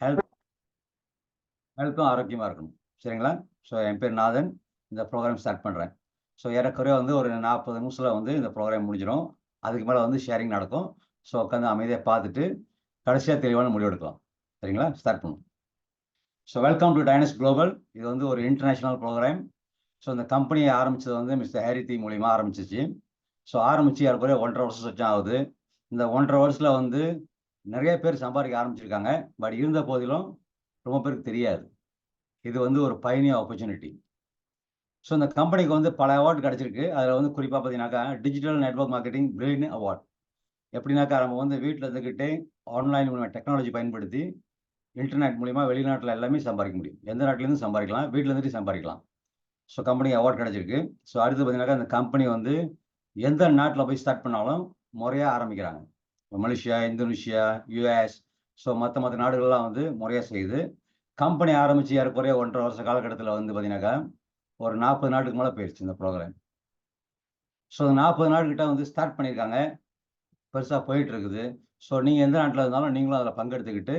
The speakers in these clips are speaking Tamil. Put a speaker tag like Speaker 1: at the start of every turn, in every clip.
Speaker 1: ஹெல்த் ஹெல்த்தும் ஆரோக்கியமாக இருக்கணும். சரிங்களா? ஸோ என் பேர் நாதன். இந்த ப்ரோக்ராம் ஸ்டார்ட் பண்ணுறேன். ஸோ ஏறக்குறைய வந்து ஒரு 40 நிமிஷத்தில் வந்து இந்த ப்ரோக்ராம் முடிஞ்சிடும். அதுக்கு மேலே வந்து ஷேரிங் நடக்கும். ஸோ உட்காந்து அமைதியாக பார்த்துட்டு கடைசியாக தெளிவான முடிவு எடுக்கலாம். சரிங்களா? ஸ்டார்ட் பண்ணுவோம். ஸோ வெல்கம் டு டைனஸ் குளோபல். இது வந்து ஒரு இன்டர்நேஷ்னல் ப்ரோக்ராம். ஸோ இந்த கம்பெனியை ஆரம்பித்தது வந்து மிஸ்டர் ஹேரித்தி மூலிமா ஆரம்பிச்சிச்சு. ஸோ ஆரம்பித்து ஏறக்குறைய 1.5 வருஷம் வச்சா ஆகுது. இந்த 1.5 வருஷத்தில் வந்து நிறைய பேர் சம்பாதிக்க ஆரம்பிச்சிருக்காங்க. பட் இருந்த போதிலும் ரொம்ப பேருக்கு தெரியாது. இது வந்து ஒரு பயணிய ஆப்பர்ச்சுனிட்டி. ஸோ இந்த கம்பெனிக்கு வந்து பல அவார்டு கிடச்சிருக்கு. அதில் வந்து குறிப்பாக பார்த்தீங்கன்னாக்கா digital network marketing brilliant award. எப்படின்னாக்கா நம்ம வந்து வீட்டில் இருந்துக்கிட்டே ஆன்லைன் மூலமாக டெக்னாலஜி பயன்படுத்தி இன்டர்நெட் மூலிமா வெளிநாட்டில் எல்லாமே சம்பாதிக்க முடியும். எந்த நாட்டிலேருந்து சம்பாதிக்கலாம், வீட்டில் இருந்துட்டு சம்பாதிக்கலாம். ஸோ கம்பெனிக்கு அவார்ட் கிடச்சிருக்கு. ஸோ அடுத்து பார்த்தீங்கன்னாக்கா இந்த கம்பெனி வந்து எந்த நாட்டில் போய் ஸ்டார்ட் பண்ணாலும் முறையாக ஆரம்பிக்கிறாங்க. மலேசியா, இந்தோனேஷியா, யூஎஸ், ஸோ மற்ற நாடுகள்லாம் வந்து முறையாக செய்யுது. கம்பெனி ஆரம்பித்து ஏறக்குறைய 1.5 வருஷ காலகட்டத்தில் வந்து பார்த்தீங்கன்னாக்கா ஒரு 40 நாட்டுக்கு மேலே போயிடுச்சு இந்த ப்ரோக்ராம். ஸோ 40 நாடுகிட்ட வந்து ஸ்டார்ட் பண்ணியிருக்காங்க. பெருசாக போயிட்டு இருக்குது. ஸோ நீங்கள் எந்த நாட்டில் இருந்தாலும் நீங்களும் அதில் பங்கெடுத்துக்கிட்டு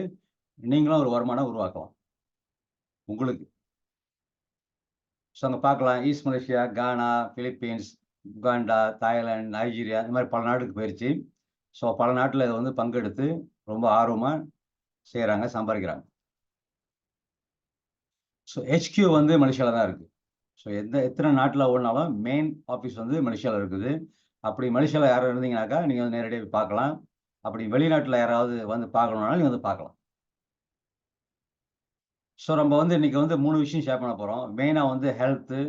Speaker 1: நீங்களும் ஒரு வருமானம் உருவாக்கலாம் உங்களுக்கு. ஸோ அங்கே பார்க்கலாம் ஈஸ்ட் மலேசியா, கானா, பிலிப்பீன்ஸ், உகாண்டா, தாய்லாந்து, நைஜீரியா, இந்த மாதிரி பல நாட்டுக்கு போயிடுச்சு. ஸோ பல நாட்டில் இதை வந்து பங்கெடுத்து ரொம்ப ஆர்வமாக செய்கிறாங்க, சம்பாதிக்கிறாங்க. ஸோ ஹெச்கியூ வந்து மலேசியாவில் தான் இருக்குது. ஸோ எத்தனை நாட்டில் ஓடினாலும் மெயின் ஆஃபீஸ் வந்து மலேசியாவில் இருக்குது. அப்படி மலேசியாவில் யாரும் இருந்தீங்கன்னாக்கா நீங்கள் வந்து நேரடியாக பார்க்கலாம். அப்படி வெளிநாட்டில் யாராவது வந்து பார்க்கணுன்னாலும் நீங்கள் வந்து பார்க்கலாம். ஸோ நம்ம வந்து இன்றைக்கி வந்து 3 விஷயம் ஷேர் பண்ண போகிறோம். மெயினாக வந்து ஹெல்த்து,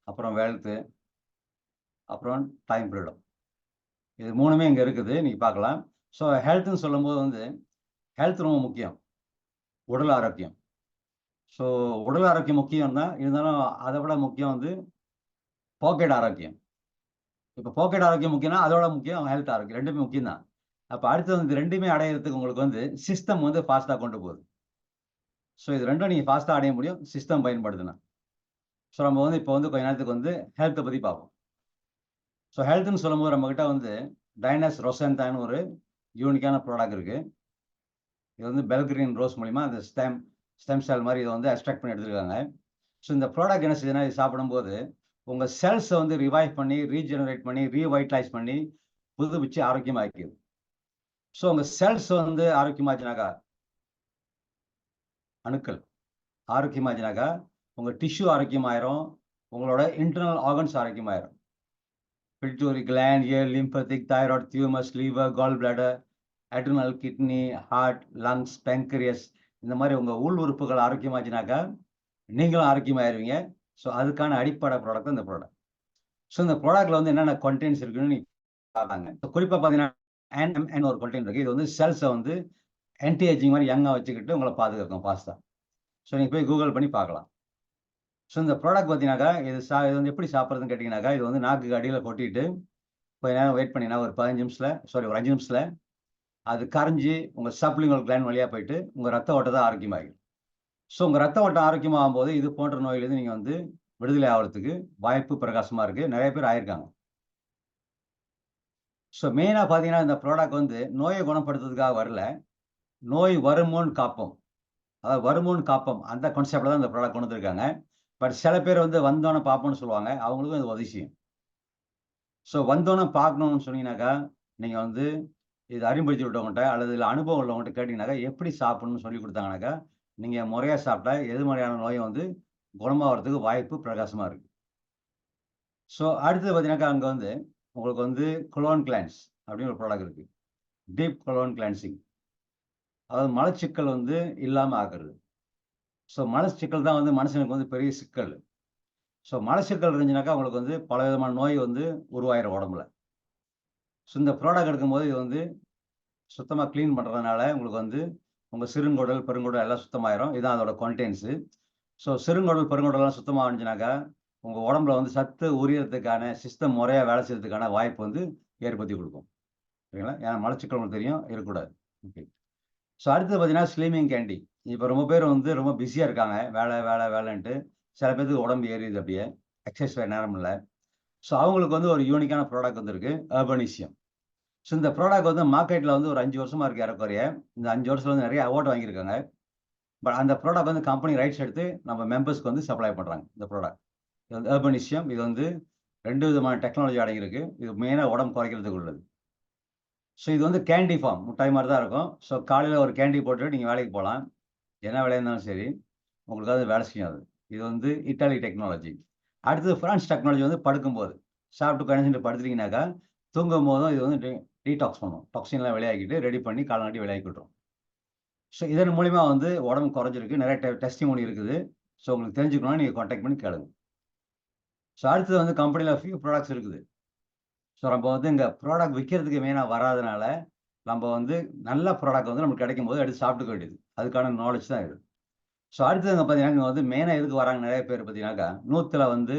Speaker 1: அப்புறம் வெல்த்து, அப்புறம் டைம் ஃப்ரீடம். இது 3மே இங்கே இருக்குது, நீங்கள் பார்க்கலாம். ஸோ ஹெல்த்துன்னு சொல்லும்போது வந்து ஹெல்த் ரொம்ப முக்கியம், உடல் ஆரோக்கியம். ஸோ உடல் ஆரோக்கியம் முக்கியம் தான், இருந்தாலும் அதை விட முக்கியம் வந்து பாக்கெட் ஆரோக்கியம். இப்போ பாக்கெட் ஆரோக்கியம் முக்கியம்னா அதோட முக்கியம் ஹெல்த் ஆரோக்கியம், ரெண்டுமே முக்கியம் தான். அப்போ அடுத்து வந்து 2மே அடையிறதுக்கு உங்களுக்கு வந்து சிஸ்டம் வந்து ஃபாஸ்ட்டாக கொண்டு போகுது. ஸோ இது 2ம் நீங்கள் ஃபாஸ்ட்டாக அடைய முடியும் சிஸ்டம் பயன்படுத்தினா. ஸோ நம்ம வந்து இப்போ வந்து கொஞ்ச நேரத்துக்கு வந்து ஹெல்த்தை பற்றி பார்ப்போம். ஸோ ஹெல்த்துன்னு சொல்லும்போது நம்மக்கிட்ட வந்து டைனஸ் ரொசென்டான்னு ஒரு யூனிக்கான ப்ராடக்ட் இருக்குது. இது வந்து பெல்கிரீன் ரோஸ் மூலிமா அந்த ஸ்டெம் செல் மாதிரி இதை வந்து எக்ஸ்ட்ராக்ட் பண்ணி எடுத்துருக்காங்க. ஸோ இந்த ப்ராடக்ட் என்ன செய்யுதுன்னா, இது சாப்பிடும்போது உங்கள் செல்ஸை வந்து ரிவைவ் பண்ணி, ரீஜெனரேட் பண்ணி, ரீவைட்டலைஸ் பண்ணி புதுப்பிச்சு ஆரோக்கியமாக்கிது. ஸோ உங்கள் செல்ஸ் வந்து ஆரோக்கியமாச்சுனாக்கா, அணுக்கள் ஆரோக்கியமாச்சுனாக்கா உங்கள் டிஷ்யூ ஆரோக்கியமாயிரும், உங்களோட இன்டர்னல் ஆர்கன்ஸ் ஆரோக்கியமாயிரும். Pituitary gland, ear, lymphatic, thyroid, thymus, liver, gallbladder, adrenal, kidney, heart, lungs, pancreas, இந்த மாதிரி உங்கள் உள் உறுப்புகள் ஆரோக்கியமாச்சுனாக்கா நீங்களும் ஆரோக்கியமாயிருவீங்க. ஸோ அதுக்கான அடிப்படை ப்ராடக்ட் இந்த ப்ராடக்ட். ஸோ இந்த ப்ராடக்ட்ல வந்து என்னென்ன கண்டென்ட்ஸ் இருக்குன்னு நீங்க பார்த்தாங்க. குறிப்பாக பார்த்தீங்கன்னா NMN ஒரு கண்டென்ட் இருக்குது. இது வந்து செல்ஸை வந்து ஆன்டி ஏஜிங் மாதிரி யங்காக வச்சுக்கிட்டு உங்களை பாதுகாக்கும் ஃபாஸ்ட்டாக. ஸோ நீங்கள் போய் கூகுள் பண்ணி பார்க்கலாம். ஸோ இந்த ப்ராடக்ட் பார்த்தீங்கன்னாக்கா இது வந்து எப்படி சாப்பிட்றதுன்னு கேட்டிங்கனாக்கா, இது வந்து நாக்கு அடியில் கொட்டிட்டு கொஞ்ச நேரம் வெயிட் பண்ணிங்கன்னா ஒரு 15 நிமிஷத்தில் ஒரு 5 நிமிஷத்தில் அது கரைஞ்சி உங்கள் சப்லிங்குவல் கிளாண்ட் வழியாக போயிட்டு உங்கள் ரத்த ஓட்டத்தை ஆரோக்கியமாகிடும். ஸோ உங்கள் ரத்த ஓட்டம் ஆரோக்கியமாகும் போது இது போன்ற நோயிலேருந்து நீங்கள் வந்து விடுதலை ஆகிறதுக்கு வாய்ப்பு பிரகாசமாக இருக்குது. நிறைய பேர் ஆயிருக்காங்க. ஸோ மெயினாக பார்த்தீங்கன்னா இந்த ப்ராடக்ட் வந்து நோயை குணப்படுத்துறதுக்காக வரல, நோய் வருமோன்னு காப்போம். அதாவது வருமோன்னு காப்போம் அந்த கான்செப்டில் தான் இந்த ப்ராடக்ட் கொண்டு வந்திருக்காங்க. பட் சில பேர் வந்து வந்தோன்னே பார்ப்போம்னு சொல்லுவாங்க, அவங்களுக்கும் இது அதிசயம். ஸோ வந்தோன்னே பார்க்கணுன்னு சொன்னீங்கன்னாக்கா, நீங்கள் வந்து இது அறிமுகப்படுத்தி விட்டவங்கள்ட்ட அல்லது இதில் அனுபவம் உள்ளவங்கள்ட்ட கேட்டிங்கனாக்கா எப்படி சாப்பிடணும்னு சொல்லி கொடுத்தாங்கனாக்கா, நீங்கள் முறையாக சாப்பிட்டா எது மாதிரியான நோயும் வந்து குணமாகறதுக்கு வாய்ப்பு பிரகாசமாக இருக்குது. ஸோ அடுத்தது பார்த்தீங்கன்னாக்கா, அங்கே வந்து உங்களுக்கு வந்து கொலோன் கிளான்ஸ் அப்படின்னு ஒரு ப்ராடக்ட் இருக்குது. டீப் கொலோன் கிளான்சிங், அதாவது மலச்சிக்கல் வந்து இல்லாமல் ஆக்குறது. ஸோ மலச்சிக்கல் தான் வந்து மனுஷனுக்கு வந்து பெரிய சிக்கல். ஸோ மலச்சிக்கல் இருந்துச்சுனாக்கா உங்களுக்கு வந்து பல விதமான நோய் வந்து உருவாயிரும் உடம்புல. ஸோ இந்த ப்ராடக்ட் எடுக்கும்போது இது வந்து சுத்தமாக க்ளீன் பண்ணுறதுனால உங்களுக்கு வந்து உங்கள் சிறுங்குடல், பெருங்குடல் எல்லாம் சுத்தமாயிரும். இதுதான் அதோட கண்டென்ட்ஸு. ஸோ சிறுங்குடல், பெருங்குடல்லாம் சுத்தமாக இருந்துச்சுனாக்கா உங்கள் உடம்புல வந்து சத்து உரியறதுக்கான சிஸ்டம் முறையாக வேலை செய்யறதுக்கான வாய்ப்பு வந்து ஏற்படுத்தி கொடுக்கும். சரிங்களா? ஏன்னா மலச்சிக்கல் உங்களுக்கு தெரியும், இருக்கக்கூடாது. ஓகே. ஸோ அடுத்தது பார்த்தீங்கன்னா ஸ்லிமிங் கேண்டி. இப்போ ரொம்ப பேர் வந்து ரொம்ப பிஸியாக இருக்காங்க, வேலைன்ட்டு. சில பேருக்கு உடம்பு ஏறியுது அப்படியே, எக்ஸசைஸ் வேறு நேரம் இல்லை. ஸோ அவங்களுக்கு வந்து ஒரு யூனிக்கான ப்ராடக்ட் வந்துருக்கு, அர்பனிசியம். ஸோ இந்த ப்ராடக்ட் வந்து மார்க்கெட்டில் வந்து ஒரு 5 வருஷமாக இருக்குது ஏறக்குறைய. இந்த 5 வருஷத்துல வந்து நிறைய அவார்டு வாங்கியிருக்காங்க. பட் அந்த ப்ராடக்ட் வந்து கம்பெனி ரைட்ஸ் எடுத்து நம்ம மெம்பர்ஸ்க்கு வந்து சப்ளை பண்ணுறாங்க இந்த ப்ராடக்ட். இது வந்து அர்பனிஷியம். இது வந்து 2 விதமான டெக்னாலஜி அடங்கியிருக்கு. இது மெயினாக உடம்பு குறைக்கிறதுக்கு உள்ளது. ஸோ இது வந்து கேண்டி ஃபார்ம், முட்டாய் மாதிரி தான் இருக்கும். ஸோ காலையில் ஒரு கேண்டி போட்டுட்டு நீங்கள் வேலைக்கு போகலாம். என்ன வேலையாக இருந்தாலும் சரி, உங்களுக்கு அது வேலை செய்யும் அது. இது வந்து இட்டாலி டெக்னாலஜி. அடுத்தது ஃப்ரான்ஸ் டெக்னாலஜி வந்து படுக்கும்போது. சாப்பிட்டு கழிஞ்சிட்டு படுத்துட்டீங்கன்னாக்கா, தூங்கும் போதும் இது வந்து டீடாக்ஸ் பண்ணும். டாக்ஸின்லாம் வெளியாக்கிட்டு ரெடி பண்ணி காலங்காட்டி வெளியாக்கி விட்டுரும். ஸோ இதன் மூலிமா வந்து உடம்பு குறைஞ்சிருக்கு. நிறைய டெஸ்டிமோனி இருக்குது. ஸோ உங்களுக்கு தெரிஞ்சுக்கணும்னா நீங்கள் கான்டாக்ட் பண்ணி கேளுங்க. ஸோ அடுத்தது வந்து கம்பெனியில் ஃபியூ ப்ராடக்ட்ஸ் இருக்குது. ஸோ நம்ம வந்து இங்கே ப்ராடக்ட் விற்கிறதுக்கு மெயினாக வராதனால, நம்ம வந்து நல்ல ப்ராடக்ட் வந்து நமக்கு கிடைக்கும்போது எடுத்து சாப்பிட்டுக்க வேண்டியது. அதுக்கான நாலேஜ் தான் இது. ஸோ அடுத்ததுங்க பார்த்தீங்கன்னா, இங்க வந்து மெயினாக எதுக்கு வராங்க நிறைய பேர் பார்த்தீங்கன்னாக்கா, 100ல வந்து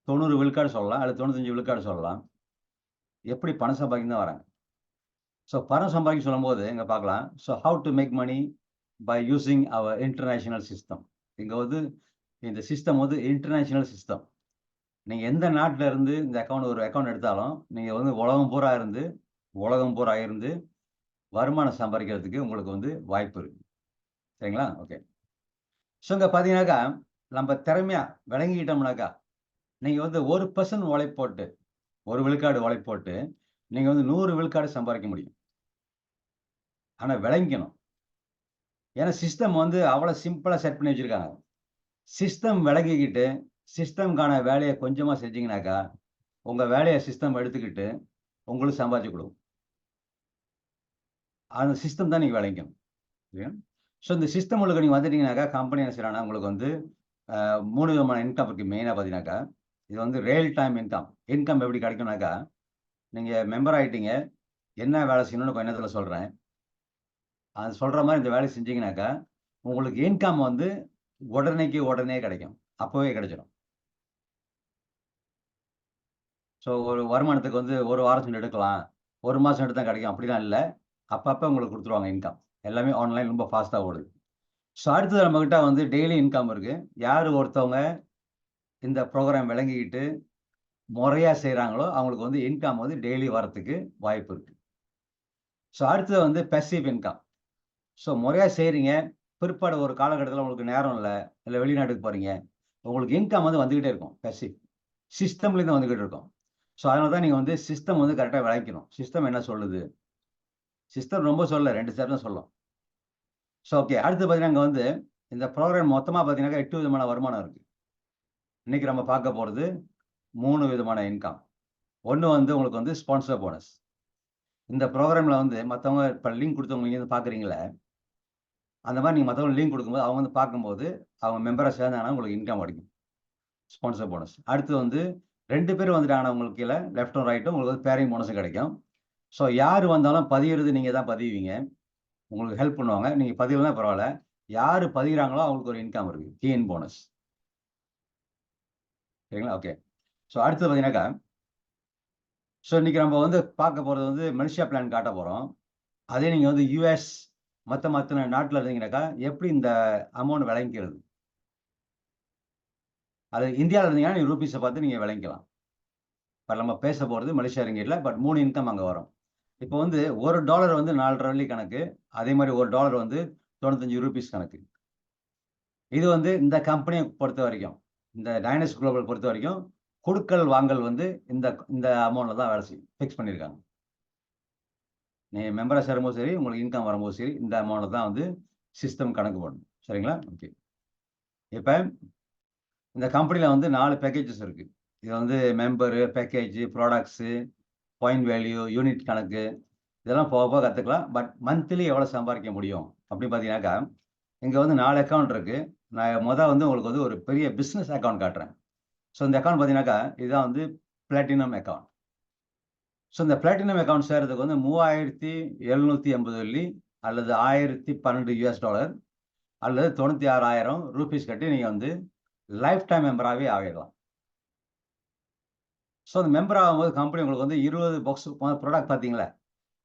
Speaker 1: 90 விழுக்காடு சொல்லலாம். அல்லது 95 விழுக்காடு சொல்லலாம். எப்படி பணம் சம்பாதிக்க தான் வராங்க. ஸோ பணம் சம்பாதிக்க சொல்லும்போது இங்க பார்க்கலாம். So how to make money by using our international system. இங்க வந்து இந்த சிஸ்டம் வந்து இன்டர்நேஷனல் சிஸ்டம். நீங்க எந்த நாட்டுல இருந்து இந்த ஒரு அக்கவுண்ட் எடுத்தாலும், நீங்க வந்து உலகம் பூரா இருந்து வருமானம் சம்பாதிக்கிறதுக்கு உங்களுக்கு வந்து வாய்ப்பு இருக்கு. சரிங்களா? ஓகே. ஸோ இங்க பார்த்தீங்கன்னாக்கா, நம்ம திறமையா விளங்கிக்கிட்டோம்னாக்கா, நீங்க வந்து 1% உழைப்பு போட்டு, 1 விழுக்காடு உழைப்பு போட்டு, நீங்க வந்து 100 விழுக்காடு சம்பாதிக்க முடியும். ஆனா விளங்கிக்கணும். ஏன்னா சிஸ்டம் வந்து அவ்வளவு சிம்பிளா செட் பண்ணி வச்சிருக்காங்க. சிஸ்டம் விளங்கிக்கிட்டு, சிஸ்டம்க்கான வேலைய கொஞ்சமா செஞ்சீங்கன்னாக்கா, உங்க வேலைய சிஸ்டம் எடுத்துக்கிட்டு, உங்களுக்கு சம்பாதிச்சு குடுக்கும். அந்த சிஸ்டம் தான் நீங்க விளங்கிக்கணும். சரியா? ஸோ இந்த சிஸ்டம் உள்ள நீங்க வந்துட்டீங்கன்னாக்கா, கம்பெனி என்ன செய்றாங்கன்னா, உங்களுக்கு வந்து 3 விதமான இன்கம் இருக்கு மெயினா பார்த்தீங்கன்னாக்கா. இது வந்து ரியல் டைம் இன்கம். இன்கம் எப்படி கிடைக்கும்னாக்கா, நீங்க மெம்பர் ஆயிட்டீங்க. என்ன வேலை செய்யணும்னு கொஞ்ச நேரத்தில சொல்றேன். அது சொல்ற மாரி இந்த வேலைய செஞ்சீங்கன்னாக்கா, உங்களுக்கு இன்கம் வந்து உடனேக்கு உடனே கிடைக்கும். அப்பவே கிடைச்சிடும். ஸோ ஒரு வருமானத்துக்கு வந்து 1 வாரம் சென்று எடுக்கலாம். 1 மாசம் எடுத்தா கிடைக்கும். அப்படிலாம் இல்ல. அப்பப்ப உங்களுக்கு குடுத்துருவாங்க இன்கம். எல்லாமே ஆன்லைன் ரொம்ப ஃபாஸ்ட்டா ஓடுது. ஸோ அடுத்தது நம்மகிட்ட வந்து டெய்லி இன்கம் இருக்கு. யாரு ஒருத்தவங்க இந்த புரோகிராம் விளங்கிக்கிட்டு முறையா செய்றாங்களோ, அவங்களுக்கு வந்து இன்கம் வந்து டெய்லி வரத்துக்கு வாய்ப்பு இருக்கு. ஸோ அடுத்தது வந்து பேசிவ் இன்கம். ஸோ முறையா செய்றீங்க. பிற்பாடு ஒரு காலகட்டத்தில உங்களுக்கு நேரம் இல்ல. இல்ல வெளிநாட்டுக்கு போறீங்க. உங்களுக்கு இன்கம் வந்து வந்துகிட்டே இருக்கும். பேசிவ். சிஸ்டம்லேருந்து வந்துகிட்டு இருக்கும். ஸோ அதனால தான் நீங்க வந்து சிஸ்டம் வந்து கரெக்ட்டா விளங்கிக்கணும். சிஸ்டம் என்ன சொல்லுது? சிஸ்டம் ரொம்ப சொல்லல. 2 ஸ்டெப் தான் சொல்லும். So okay. அடுத்து பார்த்தீங்கன்னா, இங்க வந்து இந்த புரோகிராம் மொத்தமா பார்த்தீங்கன்னாக்கா 8 விதமான வருமானம் இருக்கு. இன்னைக்கு நம்ம பார்க்க போறது 3 விதமான இன்கம். ஒண்ணு வந்து உங்களுக்கு வந்து ஸ்பான்சர் போனஸ். இந்த புரோகிராம்ல வந்து மத்தவங்க இப்ப லிங்க் குடுத்தவங்க நீங்க வந்து பார்க்குறீங்கல்ல, அந்த மாரி நீங்க மத்தவங்களுக்கு லிங்க் குடுக்கும்போது, அவங்க வந்து பார்க்கும்போது, அவங்க மெம்பரா சேர்ந்தாங்கன்னா உங்களுக்கு இன்கம் கிடைக்கும். Sponsor bonus. அடுத்து வந்து 2 பேர் வந்துட்டாங்கன்னா உங்களுக்கு கீழ லெஃப்ட்டும், ரைட்டும் உங்களுக்கு வந்து பேரிங் போனஸும் கிடைக்கும். ஸோ யாரு வந்தாலும் பதியிறது நீங்க தான் பதிவீங்க. உங்களுக்கு ஹெல்ப் பண்ணுவாங்க. நீங்க பதியலனா பரவால்ல. யாரு பதியிறாங்களோ அவங்களுக்கு ஒரு இன்கம் இருக்கு. Key in bonus. சரிங்களா? ஓகே. ஸோ அடுத்தது பார்த்தீங்கன்னாக்கா, ஸோ இன்னைக்கு நம்ம வந்து பார்க்க போறது வந்து மலேசியா பிளான் காட்ட போறோம். அதே நீங்க வந்து யுஎஸ் மத்த நாட்டுல இருந்தீங்கன்னாக்கா, எப்படி இந்த அமௌண்ட் விளங்கிக்கிறது? அது இந்தியால இருந்தீங்கன்னா, நீங்க ரூபீஸ பார்த்து நீங்க விளங்கிக்கலாம். இப்ப நம்ம பேச போறது மலேசியா ரிங்கிட்ல. பட் 3 இன்கம் அங்க வரும். இப்போ வந்து $1 வந்து 4 வெள்ளி கணக்கு. அதே மாரி $1 வந்து 95 ரூபீஸ் கணக்கு. இது வந்து இந்த கம்பெனிய பொறுத்தவரைக்கும், இந்த டைனஸ் குளோபல் பொறுத்தவரைக்கும், குடுக்கல், வாங்கல் வந்து இந்த இந்த அமௌண்ட்ல தான் வேலை செய்யும். ஃபிக்ஸ் பண்ணியிருக்காங்க. நீங்க மெம்பரா சேரும்போது சரி, உங்களுக்கு இன்கம் வரும்போது சரி, இந்த அமௌண்ட்ல தான் வந்து சிஸ்டம் கணக்கு போடும். சரிங்களா? ஓகே. இப்ப இந்த கம்பெனில வந்து 4 பேக்கேஜஸ் இருக்கு. இது வந்து member, package, products, point value, unit கணக்கு இதெல்லாம் போக போக கத்துக்கலாம். பட் மந்த்லி எவ்வளோ சம்பாதிக்க முடியும் அப்படின்னு பார்த்தீங்கன்னாக்கா, இங்க வந்து 4 அக்கவுண்ட் இருக்கு. நான் வந்து உங்களுக்கு வந்து ஒரு பெரிய பிசினஸ் அக்கவுண்ட் காட்டுறேன். ஸோ இந்த அக்கவுண்ட் பார்த்தீங்கன்னாக்கா, இதுதான் வந்து பிளாட்டினம் அக்கவுண்ட். ஸோ இந்த பிளாட்டினம் அக்கவுண்ட் சேர்றதுக்கு வந்து $3,780 அல்லது $1,012 அல்லது $96,000 கட்டி நீங்க வந்து லைஃப் டைம் மெம்பராவே ஆகிடலாம். ஸோ அந்த மெம்பர் ஆகும்போது கம்பெனி உங்களுக்கு வந்து 20 பாக்ஸ் ப்ராடக்ட் பார்த்தீங்களா?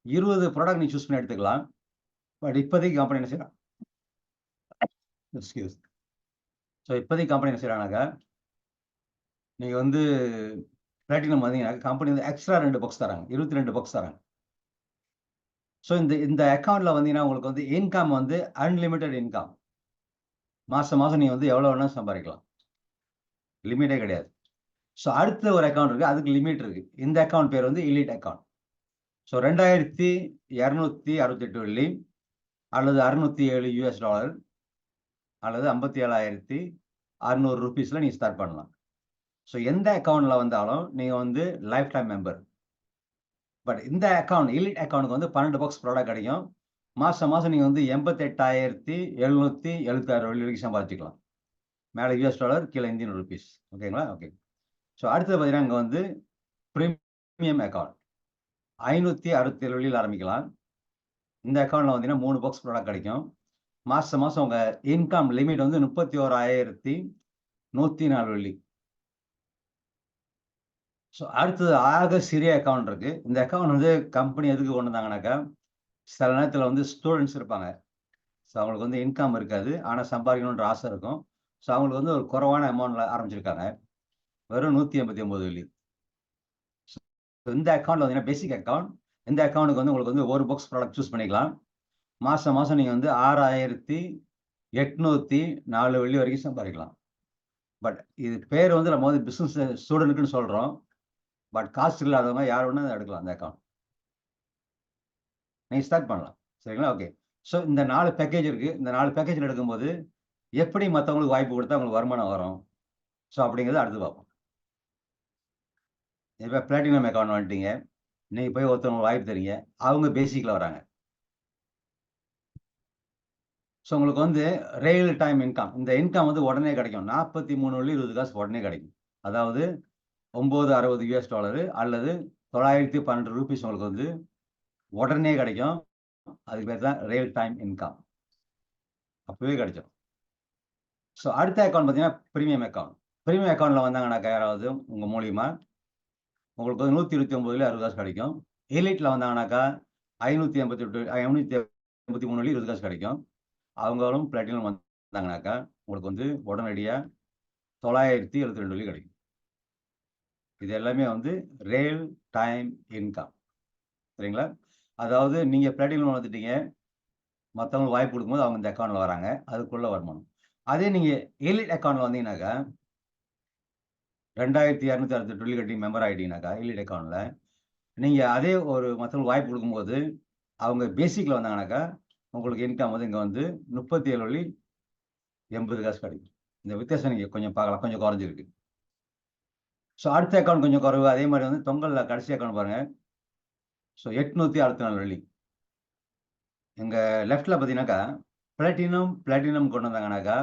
Speaker 1: 20 ப்ராடக்ட் நீங்க சூஸ் பண்ணி எடுத்துக்கலாம். பட் இப்போதைக்கு கம்பெனி என்ன செய்றாங்க? எக்ஸ்கியூஸ். ஸோ இப்போதைக்கு கம்பெனி என்ன செய்றாங்கனாக்கா, நீங்க வந்து பிளாட்டினம் வந்தீங்கன்னா, கம்பெனி வந்து எக்ஸ்ட்ரா 2 பாக்ஸ் தராங்க. 22 பாக்ஸ் தராங்க. ஸோ இந்த இந்த அக்கவுண்ட்ல வந்தீங்கன்னா, உங்களுக்கு வந்து இன்கம் வந்து அன்லிமிட்டட் இன்கம். மாதம் மாதம் நீ வந்து எவ்வளோ வேணால் சம்பாதிக்கலாம், லிமிட்டே கிடையாது. ஸோ அடுத்த ஒரு அக்கௌண்ட் இருக்குது, அதுக்கு லிமிட் இருக்குது. இந்த அக்கௌண்ட் பேர் வந்து எலிட் அக்கௌண்ட். ஸோ 2268 வெள்ளி அல்லது $607 அல்லது 57,600 ரூபீஸில் நீங்கள் ஸ்டார்ட் பண்ணலாம். ஸோ எந்த அக்கௌண்ட்டில் வந்தாலும் நீங்கள் வந்து லைஃப் டைம் மெம்பர். பட் இந்த அக்கௌண்ட் எலிட் அக்கௌண்ட்டுக்கு வந்து 12 பாக்ஸ் ப்ராடக்ட் கிடைக்கும். மாதம் மாதம் நீங்கள் வந்து 88,776 வெள்ளி வரைக்கும் சம்பாதிச்சுக்கலாம். மேலே $, கீழே இந்தியன் ரூபீஸ். ஓகேங்களா? ஓகே. ஸோ அடுத்தது பார்த்தீங்கன்னா இங்கே வந்து ப்ரீமியம் அக்கௌண்ட் 567 வெள்ளியில் ஆரம்பிக்கலாம். இந்த அக்கௌண்ட்டில் வந்தீங்கன்னா 3 பாக்ஸ் ப்ராடக்ட் கிடைக்கும். மாதம் மாதம் உங்கள் இன்கம் லிமிட் வந்து 31,104 வெள்ளி. ஸோ அடுத்தது ஆக சிறிய அக்கௌண்ட் இருக்கு. இந்த அக்கௌண்ட் வந்து கம்பெனி எதுக்கு கொண்டு வந்தாங்கனாக்கா, சில நேரத்தில் வந்து ஸ்டூடெண்ட்ஸ் இருப்பாங்க. ஸோ அவங்களுக்கு வந்து இன்கம் இருக்காது, ஆனால் சம்பாதிக்கணுன்ற ஆசை இருக்கும். ஸோ அவங்களுக்கு வந்து ஒரு குறைவான அமௌண்ட்டில் ஆரம்பிச்சிருக்காங்க, வெறும் 189 வெள்ளி. இந்த அக்கௌண்ட்டில் பார்த்தீங்கன்னா பேசிக் அக்கௌண்ட். இந்த அக்கௌண்ட்டுக்கு வந்து உங்களுக்கு வந்து ஒரு பாக்ஸ் ப்ராடக்ட் சூஸ் பண்ணிக்கலாம். மாதம் மாதம் நீங்கள் வந்து 6,804 வெள்ளி வரைக்கும் சம்பாதிக்கலாம். பட் இது பேர் வந்து நம்ம வந்து பிஸ்னஸ் ஸ்டூடெண்ட்டுக்குன்னு சொல்கிறோம். பட் காசு இல்லாதவங்க யார் வேணா அதை எடுக்கலாம். அந்த அக்கௌண்ட் நீங்கள் ஸ்டார்ட் பண்ணலாம். சரிங்களா? ஓகே. ஸோ இந்த 4 பேக்கேஜ் இருக்குது. இந்த 4 பேக்கேஜில் எடுக்கும்போது எப்படி மற்றவங்களுக்கு வாய்ப்பு கொடுத்தா உங்களுக்கு வருமானம் வரும், ஸோ அப்படிங்கிறத அடுத்து பார்ப்போம். இப்போ பிளாட்டினம் அக்கௌண்ட் வந்துட்டீங்க, நீங்கள் போய் ஒருத்தவங்களுக்கு வாய்ப்பு தரீங்க, அவங்க பேசிக்கில் வராங்க. ஸோ உங்களுக்கு வந்து ரியல் டைம் இன்கம், இந்த இன்கம் வந்து உடனே கிடைக்கும். 43 வெள்ளி 20 காசு உடனே கிடைக்கும். அதாவது $960 அல்லது 912 ரூபீஸ் உங்களுக்கு வந்து உடனே கிடைக்கும். அதுக்கு பேர் தான் ரியல் டைம் இன்கம். அப்பவே கிடைக்கும். ஸோ அடுத்த அக்கௌண்ட் பார்த்தீங்கன்னா ப்ரீமியம் அக்கௌண்ட். ப்ரீமியம் அக்கௌண்ட்டில் வந்தாங்கன்னாக்கா யாராவது உங்கள் மூலியமா உங்களுக்கு வந்து 129 60 காசு கிடைக்கும். எலிட்டில் வந்தாங்கன்னாக்கா 583 வெள்ளி 20 காசு கிடைக்கும். அவங்களும் பிளாட்டினம் வந்தாங்கனாக்கா உங்களுக்கு வந்து உடனடியாக 972 வெள்ளி கிடைக்கும். இது எல்லாமே வந்து ரியல் டைம் இன்கம். சரிங்களா? அதாவது நீங்கள் பிளாட்டினம் வந்துட்டீங்க, மற்றவங்களுக்கு வாய்ப்பு கொடுக்கும்போது அவங்க இந்த அக்கௌண்ட்டில் வராங்க, அதுக்குள்ள வருமானம். அதே நீங்கள் எலிட் அக்கௌண்ட்டில் வந்தீங்கன்னாக்கா 2,268 வெள்ளி கட்டி மெம்பர் ஆகிட்டீங்கன்னாக்கா எலிட் அக்கௌண்ட்டில் நீங்கள் அதே ஒரு மற்றவங்களுக்கு வாய்ப்பு கொடுக்கும்போது அவங்க பேசிக்கில் வந்தாங்கனாக்கா உங்களுக்கு இன்கம் வந்து இங்கே வந்து 37 வெள்ளி 80 காசு கிடைக்கும். இந்த வித்தியாசம் நீங்கள் கொஞ்சம் பார்க்கலாம், கொஞ்சம் குறைஞ்சிருக்கு. ஸோ அடுத்த அக்கௌண்ட் கொஞ்சம் குறைவு. அதே மாதிரி வந்து தொங்கலில் கடைசி அக்கௌண்ட் பாருங்கள். ஸோ 864 வெள்ளி. எங்கள் லெஃப்டில் பார்த்தீங்கன்னாக்கா பிளாட்டினம் கொண்டு வந்தாங்கனாக்கா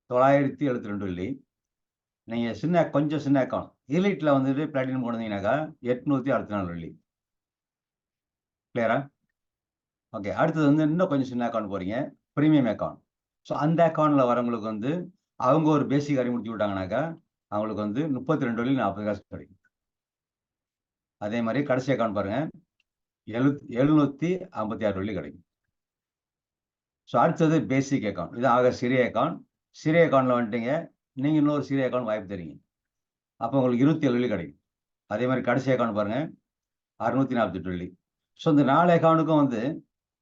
Speaker 1: 972 வெள்ளி. நீங்கள் கொஞ்சம் சின்ன அக்கௌண்ட் எலிட்டில் வந்துட்டு பிளாட்டினம் கொண்டு வந்தீங்கன்னாக்கா 864 வெள்ளி. கிளியரா? ஓகே. அடுத்தது வந்து இன்னும் கொஞ்சம் சின்ன அக்கௌண்ட் போகிறீங்க, ப்ரீமியம் அக்கௌண்ட். ஸோ அந்த அக்கௌண்ட்டில் வரவங்களுக்கு வந்து அவங்க ஒரு பேசிக் அறிமுடிச்சு விட்டாங்கனாக்கா அவங்களுக்கு வந்து 32 வெள்ளி 40 காசு கிடைக்கும். அதே மாதிரி கடைசி அக்கௌண்ட் பாருங்கள், 756 வெள்ளி கிடைக்கும். ஸோ அடுத்தது பேசிக் அக்கௌண்ட். இது ஆக சிறிய அக்கௌண்ட். சிறிய அக்கௌண்ட்டில் வந்துட்டீங்க, நீங்கள் இன்னொரு சிறிய அக்கௌண்ட் வாய்ப்பு தரீங்க, அப்போ உங்களுக்கு 27 வெள்ளி கிடைக்கும். அதே மாதிரி கடைசி அக்கௌண்ட் பாருங்கள், 648 வெள்ளி. ஸோ இந்த 4 அக்கௌண்ட்டுக்கும் வந்து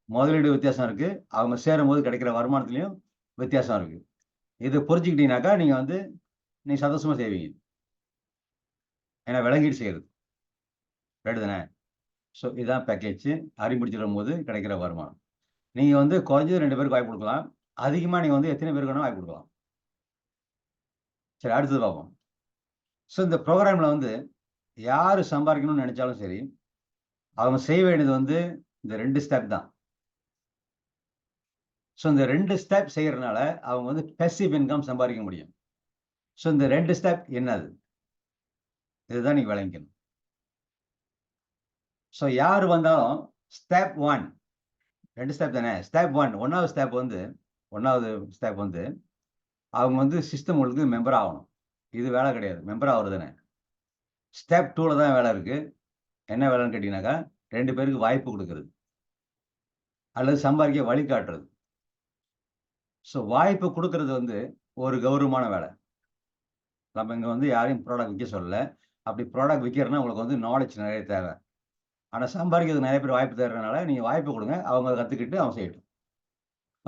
Speaker 1: முதலீடு வித்தியாசம் இருக்குது, அவங்க சேரும் போது கிடைக்கிற வருமானத்துலேயும் வித்தியாசம் இருக்குது. இது புரிஞ்சுக்கிட்டீங்கன்னாக்கா நீங்கள் வந்து நீங்கள் சந்தோஷமாக செய்வீங்க. ஏன்னா விளங்கீடு செய்கிறது ரைட்டு தானே? ஸோ இதுதான் பேக்கேஜ். அறிமுடிச்சிடும் போது கிடைக்கிற வருமானம். நீங்கள் வந்து குறைஞ்சது 2 பேருக்கு வாய்ப்பு கொடுக்கலாம், அதிகமாக நீங்கள் வந்து எத்தனை பேருக்கு வேணால் வாய்ப்பு கொடுக்கலாம். சரி, அடுத்தது பார்ப்போம். ஸோ இந்த ப்ரோக்ராமில் வந்து யார் சம்பாதிக்கணும்னு நினச்சாலும் சரி, அவங்க செய்ய வேண்டியது வந்து இந்த 2 ஸ்டெப் தான். ஸோ இந்த 2 ஸ்டெப் செய்கிறதுனால அவங்க வந்து பேசிவ் இன்கம் சம்பாதிக்க முடியும். ஸோ இந்த 2 ஸ்டெப் என்னது, இதுதான் நீங்கள் விளங்கிக்கணும். ஸோ யார் வந்தாலும் ஸ்டெப் 1, 2 ஸ்டெப் தானே. ஸ்டெப் 1, ஒன்றாவது ஸ்டெப் வந்து அவங்க வந்து சிஸ்டம் உங்களுக்கு மெம்பர் ஆகணும். இது வேலை கிடையாது, மெம்பர் ஆகிறது தானே. ஸ்டெப் 2ல் தான் வேலை இருக்குது. என்ன வேலைன்னு கேட்டிங்கனாக்கா 2 பேருக்கு வாய்ப்பு கொடுக்குறது அல்லது சம்பாதிக்க வழிகாட்டுறது. ஸோ வாய்ப்பு கொடுக்கறது வந்து ஒரு கௌரவமான வேலை. நம்ம இங்கே வந்து யாரையும் ப்ராடக்ட் விற்க சொல்லலை. அப்படி ப்ராடக்ட் விற்கிறதுனா உங்களுக்கு வந்து நாலேஜ் நிறைய தேவை. ஆனால் சம்பாதிக்கிறதுக்கு நிறைய பேர் வாய்ப்பு தர்றதுனால நீங்கள் வாய்ப்பு கொடுங்க, அவங்க கற்றுக்கிட்டு அவங்க செய்யட்டும்.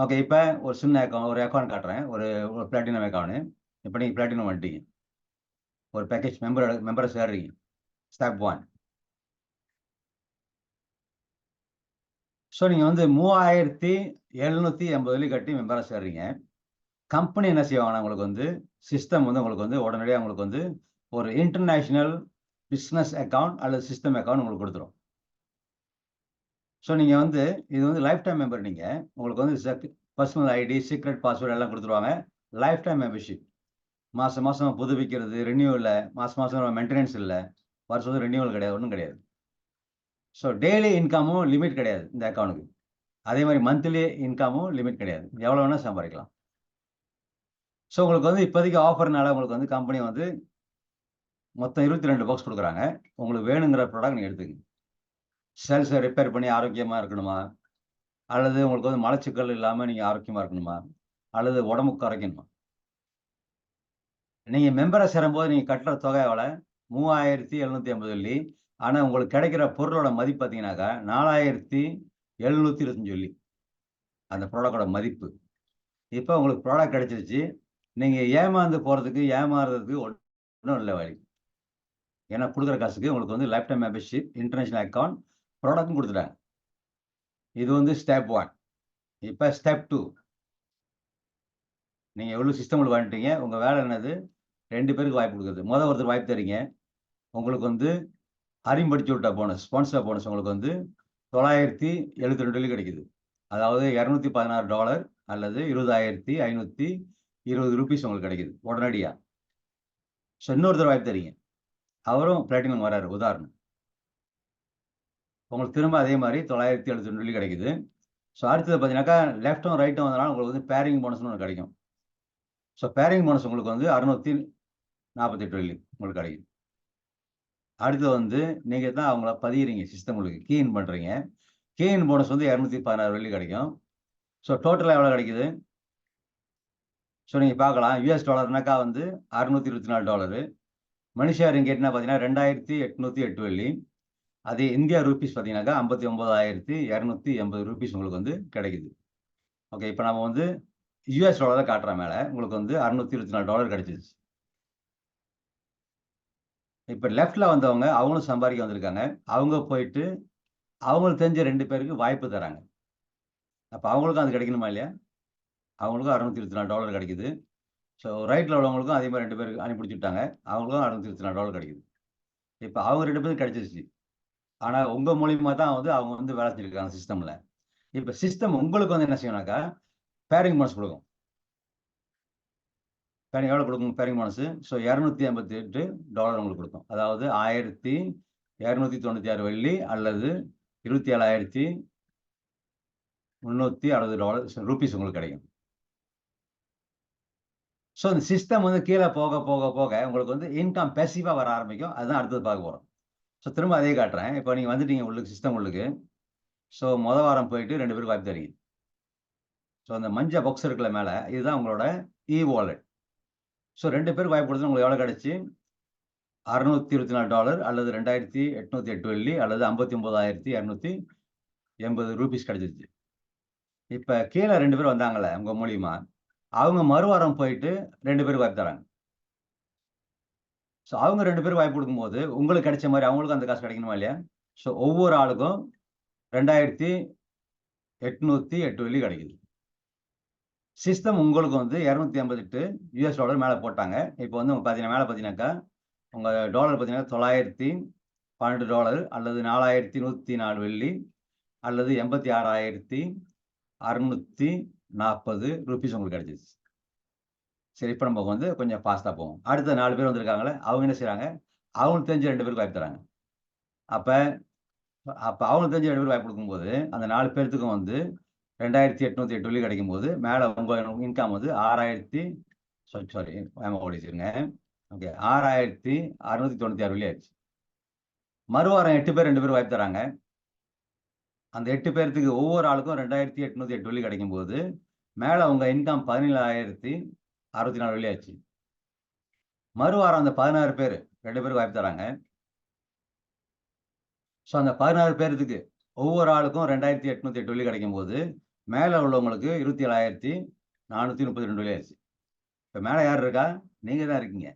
Speaker 1: ஓகே, இப்போ ஒரு சின்ன ஒரு அக்கௌண்ட் காட்டுறேன். ஒரு பிளாட்டினம் அக்கௌண்ட். இப்போ நீங்கள் பிளாட்டினம் வந்துட்டீங்க. ஒரு பேக்கேஜ் மெம்பரை சேர்றீங்க. ஸ்டெப் 1. ஸோ நீங்கள் வந்து 3780 கட்டி மெம்பரை சேர்றீங்க. கம்பெனி என்ன செய்வாங்கன்னா உங்களுக்கு வந்து சிஸ்டம் வந்து உங்களுக்கு வந்து உடனடியாக உங்களுக்கு வந்து ஒரு இன்டர்நேஷனல் பிஸ்னஸ் அக்கௌண்ட் அல்லது சிஸ்டம் அக்கௌண்ட் உங்களுக்கு கொடுத்துரும். ஸோ நீங்கள் வந்து இது வந்து லைஃப் டைம் மெம்பர். நீங்கள் உங்களுக்கு வந்து பர்சனல் ஐடி, சீக்ரெட் பாஸ்வேர்டு எல்லாம் கொடுத்துருவாங்க. Life time membership. மாதம் மாதம் புதுப்பிக்கிறது, ரெனியூவல் இல்லை. மாதம் மாதம் மெயின்டெனன்ஸ் இல்லை. வருஷம் ரெனியூவல் கிடையாது, ஒன்றும் கிடையாது. ஸோ டெய்லி இன்கமும் லிமிட் கிடையாது இந்த அக்கௌண்ட்டுக்கு. அதே மாதிரி மந்த்லி இன்கமும் லிமிட் கிடையாது. எவ்வளோ வேணால் சம்பாதிக்கலாம். ஸோ உங்களுக்கு வந்து இப்போதைக்கு ஆஃபர்னால உங்களுக்கு வந்து கம்பெனி வந்து மொத்தம் 22 பாக்ஸ் கொடுக்குறாங்க. உங்களுக்கு வேணுங்கிற ப்ராடக்ட் நீங்கள் எடுத்துக்கங்க. செல்ஸை ரிப்பேர் பண்ணி ஆரோக்கியமாக இருக்கணுமா, அல்லது உங்களுக்கு வந்து மலச்சிக்கல் இல்லாமல் நீங்கள் ஆரோக்கியமாக இருக்கணுமா, அல்லது உடம்பு குறைக்கணுமா? நீங்கள் மெம்பரை சேரும்போது நீங்கள் கட்டுற தொகை எவ்வளோ? 3750 வெள்ளி. ஆனால் உங்களுக்கு கிடைக்கிற பொருளோட மதிப்பு பார்த்தீங்கன்னாக்கா 4725 வெள்ளி. அந்த ப்ராடக்டோட மதிப்பு. இப்போ உங்களுக்கு ப்ராடக்ட் கிடைச்சிருச்சு. நீங்கள் ஏமாந்து போகிறதுக்கு, ஏமாறுறதுக்கு ஒன்றும் இல்லை வழி. ஏன்னா கொடுக்குற காசுக்கு உங்களுக்கு வந்து lifetime membership, international account, ப்ராடக்ட்டும் கொடுத்துட்டாங்க. இது வந்து ஸ்டெப் 1. இப்போ ஸ்டெப் 2. நீங்கள் எவ்வளோ சிஸ்டமில் வந்துட்டீங்க. உங்கள் வேலை என்னது? 2 பேருக்கு வாய்ப்பு கொடுக்குறது. ஒருத்தர் வாய்ப்பு தரீங்க. உங்களுக்கு வந்து படிச்சு விட்ட போனஸ், ஸ்பான்சர் போனஸ் உங்களுக்கு வந்து $972 கிடைக்குது. அதாவது $216 அல்லது 20,520 ரூபீஸ் உங்களுக்கு கிடைக்குது உடனடியா. ஸோ இன்னொருத்தர் வாய்ப்பு தரீங்க. அவரும் பிளாட்டினம் வராரு உதாரணம். உங்களுக்கு திரும்ப அதே மாதிரி $972 கிடைக்குது. ஸோ அடுத்தது பார்த்தீங்கன்னாக்கா லெஃப்ட்டும் ரைட்டும் வந்தனால உங்களுக்கு வந்து பேரிங் போனஸ்னு ஒன்று கிடைக்கும். ஸோ பேரிங் போனஸ் உங்களுக்கு வந்து $648 உங்களுக்கு கிடைக்குது. அடுத்து வந்து நீங்கள் தான் அவங்கள பதிகிறீங்க சிஸ்டங்களுக்கு, கீஇன் பண்ணுறீங்க. கீஇன் போனஸ் வந்து $216 கிடைக்கும். ஸோ டோட்டலாக எவ்வளோ கிடைக்குது? ஸோ நீங்கள் பார்க்கலாம். யூஎஸ் டாலர்னாக்கா வந்து $624. மலேசியா ரிங்கெட்னா பார்த்தீங்கன்னா $2808. அதே இந்தியா ரூபீஸ் பார்த்தீங்கன்னாக்கா 59,280 ரூபீஸ் உங்களுக்கு வந்து கிடைக்குது. ஓகே, இப்போ நம்ம வந்து யூஎஸ் டாலரை காட்டுற மேலே உங்களுக்கு வந்து $624 கிடைச்சிருச்சு. இப்போ லெஃப்டில் வந்தவங்க அவங்களும் சம்பாதிக்க வந்திருக்காங்க. அவங்க போயிட்டு அவங்களுக்கு தெரிஞ்ச 2 பேருக்கு வாய்ப்பு தராங்க. அப்போ அவங்களுக்கும் அது கிடைக்கணுமா இல்லையா? அவங்களுக்கும் $624 கிடைக்குது. ஸோ ரைட்டில் உள்ளவங்களுக்கும் அதே மாதிரி 2 பேருக்கு அனுப்பிச்சு விட்டாங்க. அவங்களுக்கும் $624 கிடைக்குது. இப்போ அவங்க 2 பேருக்கு கிடைச்சிருச்சு. ஆனால் உங்கள் மூலியமா தான் வந்து அவங்க வந்து வேலை செஞ்சுருக்காங்க சிஸ்டமில். இப்போ சிஸ்டம் உங்களுக்கு வந்து என்ன செய்யணும்னாக்கா பேரிங் போனஸ் கொடுக்கும். பேரிங் எவ்வளோ கொடுக்கும்? பேரிங் போனஸு ஸோ $258 உங்களுக்கு கொடுக்கும். அதாவது 1296 வெள்ளி அல்லது $27,360 ரூபீஸ் உங்களுக்கு கிடைக்கும். ஸோ இந்த சிஸ்டம் வந்து கீழே போக போக போக உங்களுக்கு வந்து இன்கம் பேசிவாக வர ஆரம்பிக்கும். அதுதான் அடுத்தது பார்க்க போகிறோம். ஸோ திரும்ப அதே காட்டுறேன். இப்போ நீங்கள் வந்துட்டீங்க உள்ளுக்கு, சிஸ்டம் உள்ளுக்கு. ஸோ வாரம் போயிட்டு 2 பேருக்கு வாய்ப்பு தரீங்க. ஸோ அந்த மஞ்சள் பாக்ஸ் இருக்குல்ல மேலே, இதுதான் உங்களோட வாலெட். ஸோ 2 பேருக்கு வாய்ப்பு கொடுத்து உங்களுக்கு எவ்வளோ கிடைச்சி? $624 அல்லது 2808 வெள்ளி அல்லது 59,280 ரூபீஸ் கிடைச்சிருச்சு. இப்போ கீழே 2 பேர் வந்தாங்கல்ல உங்க மூலியமா, அவங்க மறுவாரம் போயிட்டு 2 பேருக்கு வாய்ப்பு தராங்க. ஸோ அவங்க 2 பேருக்கு வாய்ப்பு கொடுக்கும்போது உங்களுக்கு கிடைச்ச மாதிரி அவங்களுக்கும் அந்த காசு கிடைக்கணுமா இல்லையா? ஸோ ஒவ்வொரு ஆளுக்கும் 2808 வெள்ளி கிடைக்குது. சிஸ்டம் உங்களுக்கு வந்து $258 மேலே போட்டாங்க. இப்போ வந்து பார்த்தீங்கன்னா மேலே பார்த்தீங்கன்னாக்கா உங்கள் டாலர் பார்த்தீங்கன்னா $912 அல்லது 4104 வெள்ளி அல்லது 86,640 ரூபீஸ் உங்களுக்கு கிடைச்சிச்சு. சரி, இப்போ நம்ம வந்து கொஞ்சம் ஃபாஸ்ட்டாக போவோம். அடுத்த 4 பேர் வந்திருக்காங்களே, அவங்க என்ன செய்கிறாங்க? அவங்களுக்கு தெரிஞ்ச 2 பேருக்கு வாய்ப்பு தராங்க. அப்போ அவங்களுக்கு தெரிஞ்ச 2 பேருக்கு வாய்ப்பு கொடுக்கும்போது அந்த 4 பேர்த்துக்கும் வந்து 2808 வெள்ளி கிடைக்கும்போது மேலே உங்கள் இன்கம் வந்து 6,696 வெள்ளி ஆயிடுச்சு. மறுவாரம் 8 பேர் 2 பேர் வாய்ப்பு தராங்க. அந்த 8 பேர்த்துக்கு ஒவ்வொரு ஆளுக்கும் 2808 வெள்ளி கிடைக்கும்போது மேலே உங்கள் இன்கம் 17,064 வெள்ளி ஆச்சு. மறுவாரம் அந்த 16 பேர் 2 பேருக்கு வாய்ப்பு தராங்க. ஸோ அந்த 16 பேர்த்துக்கு ஒவ்வொரு ஆளுக்கும் 2808 வெள்ளி கிடைக்கும்போது மேலே உள்ளவங்களுக்கு 27,432 ஆயிடுச்சு. இப்போ மேலே யார் இருக்கா? நீங்கள் தான் இருக்கீங்க.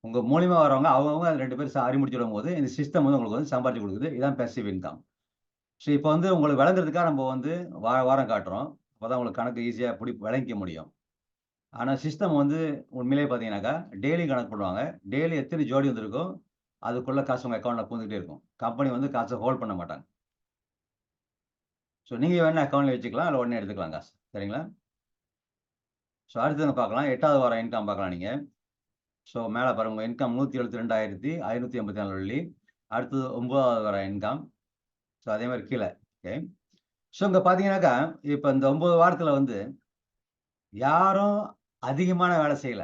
Speaker 1: உங்கள் மூலியமா வரவங்க அவங்கவுங்க அது 2 பேர் அறி முடிச்சிடும் போது இந்த சிஸ்டம் வந்து உங்களுக்கு வந்து சம்பாதிச்சு கொடுக்குது. இதான் பேசிவ் இன்கம். ஸோ இப்போ வந்து உங்களுக்கு விளங்குறதுக்காக நம்ம வந்து வாரம் காட்டுறோம். அப்பதான் உங்களுக்கு கணக்கு ஈஸியா விளங்கிக்க முடியும். ஆனா சிஸ்டம் வந்து உண்மையிலேயே பார்த்தீங்கன்னாக்கா, டெய்லி கணக்கு பண்ணுவாங்க. டெய்லி எத்தனை ஜோடி வந்திருக்கோ, அதுக்குள்ள காசு உங்க அக்கவுண்ட்ல பூந்துகிட்டே இருக்கும். கம்பெனி வந்து காச ஹோல்ட் பண்ண மாட்டாங்க. ஸோ நீங்க வேணா அக்கவுண்ட்ல வச்சுக்கலாம். அதுல உடனே எடுத்துக்கலாம் காசு. சரிங்களா? ஸோ அடுத்தது பார்க்கலாம். 8வது வாரம் இன்கம் பார்க்கலாம் நீங்க. ஸோ மேல பாருங்க உங்க இன்கம் 172,584 வெள்ளி. அடுத்தது 9வது வார இன்கம். ஸோ அதே மாரி கீழ. ஓகே. ஸோ இங்க பார்த்தீங்கன்னாக்கா, இப்ப இந்த 9 வாரத்துல வந்து யாரும் அதிகமான வேலை செய்யல.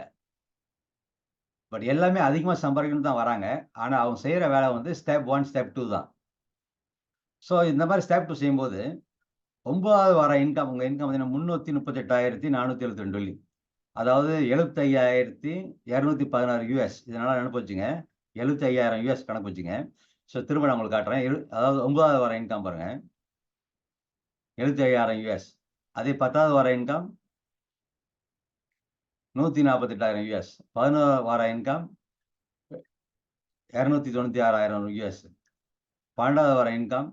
Speaker 1: பட் எல்லாமே அதிகமா சம்பாதிக்கணும்னு தான் வராங்க. ஆனா அவங்க செய்யற வேலை வந்து ஸ்டெப் 1, ஸ்டெப் 2 தான். ஸோ இந்த மாரி ஸ்டெப் 2 செய்யும்போது 9வது வார இன்கம் உங்க இன்கம் பார்த்தீங்கன்னா 338,472 வெள்ளி. அதாவது 75,216 யுஎஸ். இத நல்லா நினைப்பு வச்சுங்க. 75,000 யுஎஸ் கணக்கு வச்சுங்க. ஸோ திரும்ப நான் உங்களுக்கு காட்டுறேன். அதாவது 9வது வார இன்கம் பாருங்க. 75,000 யுஎஸ். அதே 10வது வார இன்கம் 148,000 யுஎஸ். 11வது வார இன்கம் 296,000 யுஎஸ். 12வது வார இன்கம்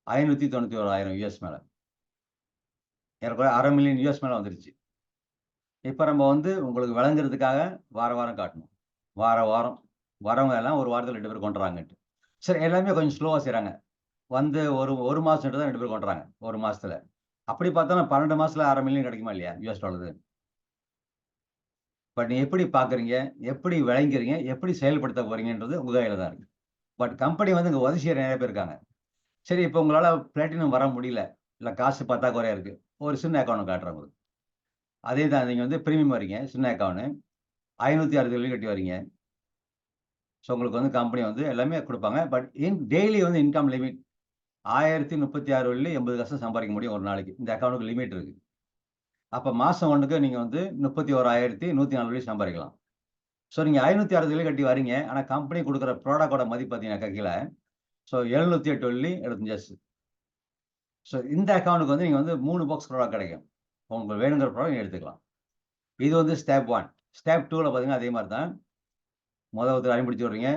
Speaker 1: 591,000 யுஎஸ் மேல. ஏறக்குறைய $500,000 யுஎஸ் மேல வந்துருச்சு. இப்ப நம்ம வந்து உங்களுக்கு விளங்குறதுக்காக வாரம் காட்டணும். வாரம் வரவங்க எல்லாம் ஒரு வாரத்துல 2 பேர் கொண்டுறாங்கன்ட்டு. சரி எல்லாமே கொஞ்சம் ஸ்லோவா செய்றாங்க. வந்து ஒரு மாசம் தான் 2 பேர் கொண்டுறாங்க. 1 மாசத்துல. அப்படி பார்த்தாலும் 12 மாசத்துல $500,000 கிடைக்குமா இல்லையா? US dollar. பட் நீங்க எப்படி பார்க்குறீங்க? எப்படி விளங்கிறீங்க? எப்படி செயல்படுத்த போறீங்கன்றது உங்க கையில தான் இருக்கு. பட் கம்பெனி வந்து இங்க உதவி செய்ற நெறைய பேர் இருக்காங்க. சரி இப்ப உங்களால பிளாட்டினம் வர முடியல. இல்ல காசு பற்றாக்குறையா இருக்கு. ஒரு சின்ன அக்கவுண்ட் காட்டுறேன் உங்களுக்கு. அதே தான் நீங்க வந்து பிரீமியம் வரீங்க. சின்ன அக்கவுண்ட். 560 வெள்ளி கட்டி வரீங்க. ஸோ உங்களுக்கு வந்து கம்பெனி வந்து எல்லாமே குடுப்பாங்க. பட் டெய்லி வந்து இன்கம் லிமிட் 1036 வெள்ளி 80 காசு சம்பாதிக்க முடியும் ஒரு நாளைக்கு. இந்த அக்கவுண்ட்க்கு லிமிட் இருக்கு. அப்ப மாசம் 1க்கு நீங்க வந்து 31,104 வெள்ளி சம்பாதிக்கலாம். ஸோ நீங்க 560 வெள்ளி கட்டி வரீங்க. ஆனா கம்பெனி குடுக்குற ப்ராடக்ட்டோட மதிப்பு பார்த்தீங்கன்னாக்கா கீழ. ஸோ 708 வெள்ளி 75 காசு. ஸோ இந்த அக்கவுண்ட்க்கு வந்து நீங்க வந்து 3 பாக்ஸ் ப்ராடக்ட் கிடைக்கும். உங்களுக்கு வேணுங்கிற ப்ராடக்ட் நீங்க எடுத்துக்கலாம். இது வந்து ஸ்டெப் 1. ஸ்டெப் 2ல பார்த்தீங்கன்னா அதே மாரி தான். ஒருத்தர் அனுப்பிச்சு விடுறீங்க.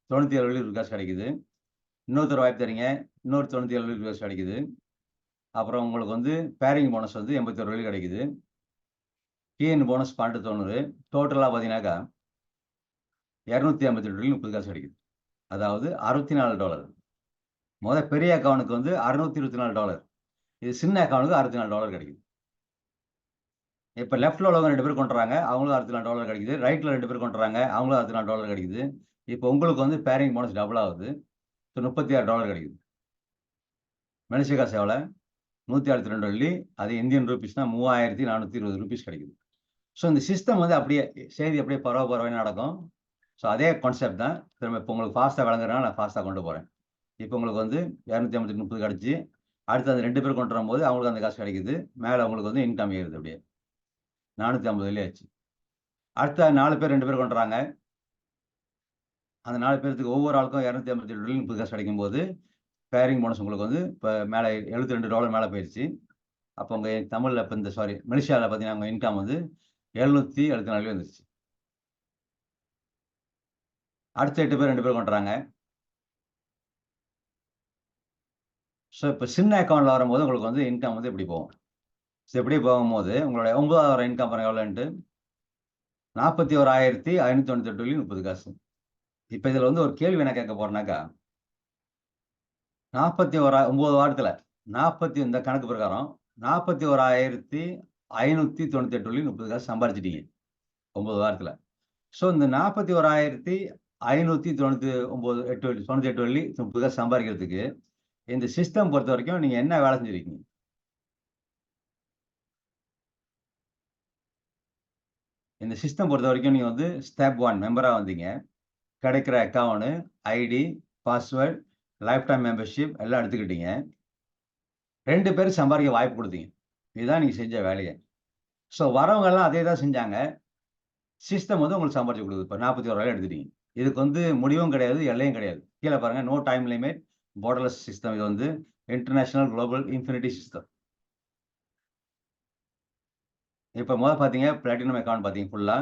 Speaker 1: 97 வெள்ளி காசு கிடைக்குது. இன்னொருத்தர் வாய்ப்பு தர்றீங்க. இன்னொரு 97 வெள்ளி காசு கிடைக்குது. அப்புறம் உங்களுக்கு வந்து பேரிங் போனஸ் வந்து 81 வெள்ளி கிடைக்குது. TN bonus 1290. டோட்டலா பார்த்தீங்கன்னாக்கா $258 வெள்ளி 30 காசு கிடைக்குது. அதாவது $64. பெரிய அக்கவுண்ட்க்கு வந்து $624. இது சின்ன அக்கவுண்ட்க்கு $64 கிடைக்குது. இப்ப லெஃப்ட்ல உள்ளவங்க 2 பேர் கொண்டுறாங்க. அவங்களும் $64 கிடைக்குது. ரைட்ல 2 பேர் கொண்டுறாங்க. அவங்களும் $64 கிடைக்குது. இப்ப உங்களுக்கு வந்து பேரிங் போனஸ் டபுள் ஆகுது. ஸோ $36 கிடைக்குது. மலேசிய காசு எவ்வளோ? 162 வெள்ளி. அது இந்தியன் ரூபீஸ்னா ₹3,420 கிடைக்குது. ஸோ இந்த சிஸ்டம் வந்து அப்படியே செய்தி அப்படியே பரவ நடக்கும். ஸோ அதே கான்செப்ட் தான். திரும்ப இப்ப உங்களுக்கு ஃபாஸ்ட்டா விளங்குறதுனால நான் ஃபாஸ்ட்டா கொண்டு போறேன். இப்ப உங்களுக்கு வந்து 258 கிடைச்சு. அடுத்து அந்த 2 பேர் கொண்டு வரும்போது அவங்களுக்கு அந்த காசு கிடைக்குது. மேல உங்களுக்கு வந்து இன்கம் ஏறுது அப்படியே. 450 வெள்ளி ஆச்சு. அடுத்த 4 பேர் 2 பேர் கொண்டுறாங்க. அந்த 4 பேர்த்துக்கு ஒவ்வொரு ஆளுக்கும் 258 வெள்ளி 30 காசு கிடைக்கும்போது, பேரிங் போனஸ் உங்களுக்கு வந்து இப்ப மேல $72 மேல போயிருச்சு. அப்ப உங்க தமிழ்ல இப்ப இந்த மலேசியால பார்த்தீங்கன்னா, உங்க இன்கம் வந்து 774 வந்துருச்சு. அடுத்த 8 பேர் 2 பேர் கொண்டுறாங்க. ஸோ இப்ப சின்ன அக்கவுண்ட்ல வரும்போது உங்களுக்கு வந்து இன்கம் வந்து இப்படி போகும். ஸோ இப்படி போகும்போது உங்களுடைய 9வது வார இன்கம் பாருங்க எவ்வளோன்ட்டு 41,598 வெள்ளி 30 காசு. இப்ப இதுல வந்து ஒரு கேள்வி என்ன கேட்க போறேன்னாக்கா, 9 வாரத்துல இந்த கணக்கு பிரகாரம் 41,598 வெள்ளி 30 காசு சம்பாரிச்சுட்டீங்க. 9 வாரத்துல. ஸோ இந்த 41,598 வெள்ளி 30 காசு சம்பாதிக்கிறதுக்கு இந்த சிஸ்டம் பொறுத்தவரைக்கும் நீங்க என்ன வேலை செஞ்சிருக்கீங்க? இந்த சிஸ்டம் பொறுத்தவரைக்கும் நீங்க வந்து ஸ்டெப் 1 மெம்பரா வந்தீங்க. கிடைக்கிற account, ID, password, lifetime membership எல்லாம் எடுத்துக்கிட்டீங்க. 2 பேரும் சம்பாதிக்க வாய்ப்பு குடுத்தீங்க. இதுதான் நீங்க செஞ்ச வேலையே. ஸோ வரவங்க எல்லாம் அதே தான் செஞ்சாங்க. சிஸ்டம் வந்து உங்களுக்கு சம்பாரிச்சு குடுக்குது. இப்ப 41,000 எடுத்துட்டீங்க. இதுக்கு வந்து முடிவும் கிடையாது, எல்லையும் கிடையாது. கீழ பாருங்க no time limit, borderless system. இது வந்து இன்டர்நேஷனல் குளோபல் இன்ஃபினிட்டி சிஸ்டம். இப்ப பார்த்தீங்க பிளாட்டினம் அக்கவுண்ட் பார்த்தீங்க ஃபுல்லா.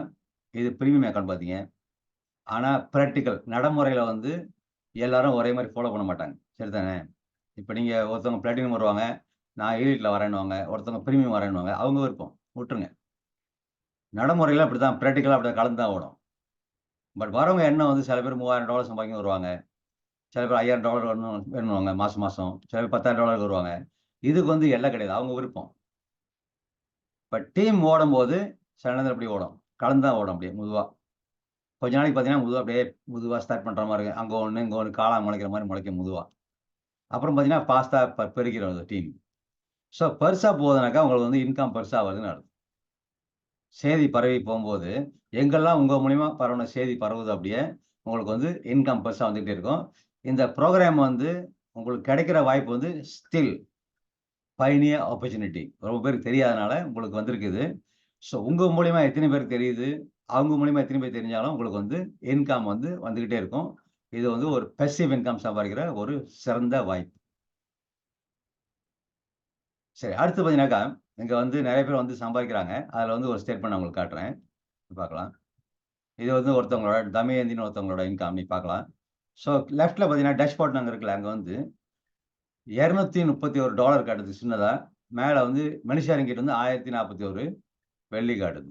Speaker 1: இது பிரீமியம் அக்கவுண்ட் பார்த்தீங்க. ஆனா பிராக்டிகல் நடைமுறையில வந்து எல்லாரும் ஒரே மாரி ஃபாலோ பண்ண மாட்டாங்க. சரிதானே? இப்ப நீங்க ஒருத்தவங்க பிளாட்டினம் வருவாங்க. நான் எலிட்ல வரேன்னுவாங்க. ஒருத்தவங்க பிரீமியம் வரேன்னுவாங்க. அவங்க விருப்பம். விட்டுருங்க. நடைமுறையில அப்படித்தான் பிராக்டிகலா அப்படியே கலந்து தான் ஓடும். பட் வரவங்க எண்ணம் வந்து சில பேர் $3000 சம்பாதிக்க வருவாங்க. சில பேர் $5000 வேணும்னுவாங்க மாசம் மாசம். சில பேர் $10,000 வருவாங்க. இதுக்கு வந்து எல்லை கிடையாது. அவங்க விருப்பம். பட் டீம் ஓடும்போது சில நேரத்துல இப்படி ஓடும். கலந்து தான் ஓடும் அப்படியே மெதுவா. கொஞ்ச நாளைக்கு பார்த்தீங்கன்னா, அப்படியே மெதுவா ஸ்டார்ட் பண்ற மாரி இருக்கும். அங்க ஒண்ணு, இங்க ஒண்ணு காளான் முளைக்கிற மாரி முளைக்கும் மெதுவா. அப்புறம் பார்த்தீங்கன்னா, ஃபாஸ்ட்டா பெருகிரும் அந்த டீம். ஸோ பெருசா போகுதுனாக்கா, உங்களுக்கு வந்து இன்கம் பெருசா வருதுன்னு அர்த்தம். செய்தி பரவி போம்போது, எங்கெல்லாம் உங்க மூலியமா பரவுன செய்தி பரவுதோ அப்படியே, உங்களுக்கு வந்து இன்கம் பெருசா வந்துட்டே இருக்கும். இந்த புரோகிராம் வந்து உங்களுக்கு கிடைக்கிற வாய்ப்பு வந்து ஸ்டில் பயனியர் ஆப்பர்ச்சுனிட்டி. ரொம்ப பேருக்கு தெரியாதனால உங்களுக்கு வந்திருக்குது. ஸோ உங்க மூலியமா எத்தனை பேருக்கு தெரியுது, அவங்க மூலியமா எத்தனை பேர் தெரிஞ்சாலும் உங்களுக்கு வந்து இன்கம் வந்து வந்துகிட்டே இருக்கும். இது வந்து ஒரு பேசிவ் இன்கம் சம்பாதிக்கிற ஒரு சிறந்த வாய்ப்பு. சரி அடுத்து பார்த்தீங்கன்னாக்கா, இங்க வந்து நெறைய பேர் வந்து சம்பாதிக்கிறாங்க. அதுல வந்து ஒரு ஸ்டேட்மெண்ட் நான் உங்களுக்கு காட்டுறேன். பார்க்கலாம். இது வந்து ஒருத்தவங்களோட தமயந்தின்னு ஒருத்தவங்களோட இன்கம் நீ பார்க்கலாம். ஸோ லெஃப்ட்ல பார்த்தீங்கன்னா, டேஷ்போர்ட்ன்னு அங்க இருக்குல்ல, அங்க வந்து $231 காட்டுது சின்னதா. மேல வந்து மனிஷாருங்கிட்ட வந்து 1041 வெள்ளி காட்டுது.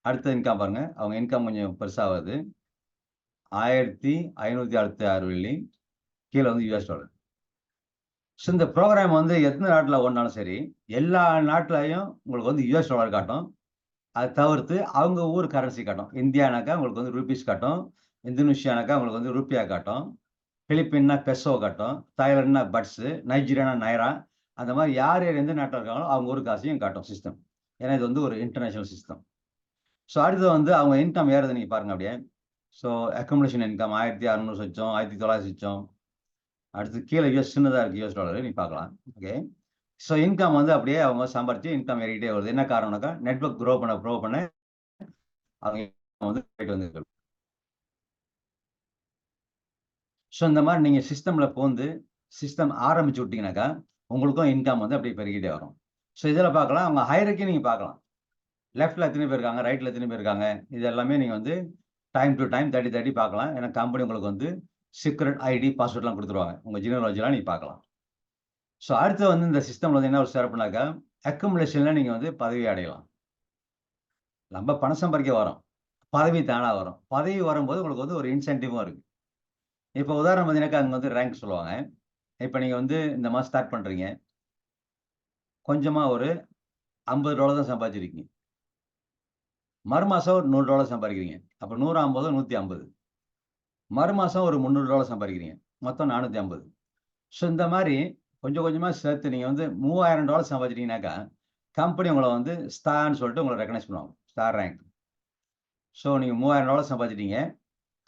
Speaker 1: அடுத்த இன்கம் பாருங்க. அவங்க இன்கம் கொஞ்சம் பெருசா வருது. 1566 வெள்ளி. கீழ வந்து யுஎஸ் டாலர். ஸோ இந்த புரோகிராம் வந்து எத்தன நாட்ல ஓடுனாலும் சரி, எல்லா நாட்லயும் உங்களுக்கு வந்து யுஎஸ் டாலர் காட்டும். அத தவிர்த்து அவங்க ஊர் கரன்சி காட்டும். இந்தியானாக்கா உங்களுக்கு வந்து ரூபீஸ் காட்டும். இந்தோனேஷியானாக்கா உங்களுக்கு வந்து ரூபியா காட்டும். பிலிப்பீன்னா பெசோ காட்டும். தாய்லாந்துனா பட்ஸு. நைஜீரியானா நைரா. அந்த மாரி யார் யார் எந்த நாட்ல இருக்காங்களோ, அவங்க ஊர் காசையும் காட்டும் சிஸ்டம். ஏன்னா இது வந்து ஒரு இன்டர்நேஷனல் சிஸ்டம். ஸோ அடுத்தது வந்து அவங்க இன்கம் ஏறுது நீங்க பாருங்க அப்படியே. ஸோ அக்குமுலேஷன் இன்கம் 1600 சொச்சம், 1900 சொச்சம். அடுத்து கீழ சின்னதா இருக்கு யுஎஸ் டாலர் நீங்க பார்க்கலாம். ஓகே. ஸோ இன்கம் வந்து அப்படியே அவங்க சம்பாரிச்சு இன்கம் ஏறிக்கிட்டே வருது. என்ன காரணம்னாக்கா, நெட்வொர்க் க்ரோ பண்ண அவங்க வந்து போயிட்டு வந்து ஸோ இந்த மாரி நீங்க சிஸ்டம்ல புகுந்து, சிஸ்டம் ஆரம்பிச்சு விட்டீங்கன்னாக்கா, உங்களுக்கும் இன்கம் வந்து அப்படியே பெருகிட்டே வரும். ஸோ இதில பார்க்கலாம். அவங்க ஹையரார்க்கி நீங்க பார்க்கலாம். லெஃப்ட்ல எத்தன பேர் இருக்காங்க, ரைட்ல எத்தன பேர் இருக்காங்க. இது எல்லாமே நீங்க வந்து டைம் டூ டைம் தட்டி தட்டி பார்க்கலாம். ஏன்னா கம்பெனி உங்களுக்கு வந்து சீக்ரெட் ஐடி, பாஸ்வேர்ட்லாம் குடுத்துருவாங்க. உங்க ஜீனியாலஜிலாம் நீங்க பார்க்கலாம். ஸோ அடுத்து வந்து இந்த சிஸ்டம்ல வந்து என்ன ஒரு சிறப்புனாக்கா, அக்குமுலேஷன்ல நீங்க வந்து பதவி அடையலாம். நம்ம பணம் சம்பாரிக்க வரோம். பதவி தானா வரும். பதவி வரும்போது உங்களுக்கு வந்து ஒரு இன்சென்டிவும் இருக்கு. இப்ப உதாரணம் பார்த்தீங்கன்னாக்கா, அங்க வந்து ரேங்க் சொல்லுவாங்க. இப்ப நீங்க வந்து இந்த மாசம் ஸ்டார்ட் பண்றீங்க. கொஞ்சமா ஒரு $50 தான் சம்பாதிச்சிருக்கீங்க. மறுமாசம் ஒரு $100 சம்பாதிக்கிறீங்க. அப்ப 100 50 150. மறுமாசம் ஒரு $300 சம்பாதிக்கிறீங்க. மொத்தம் 450. ஸோ இந்த மாரி கொஞ்சம் கொஞ்சமா சேர்த்து நீங்க வந்து $3000 சம்பாதிச்சிட்டீங்கன்னாக்கா, கம்பெனி உங்கள வந்து ஸ்டார்ன்னு சொல்லிட்டு உங்கள ரெகக்னைஸ் பண்ணுவாங்க. Star rank. ஸோ நீங்க $3000 சம்பாதிச்சிட்டீங்க.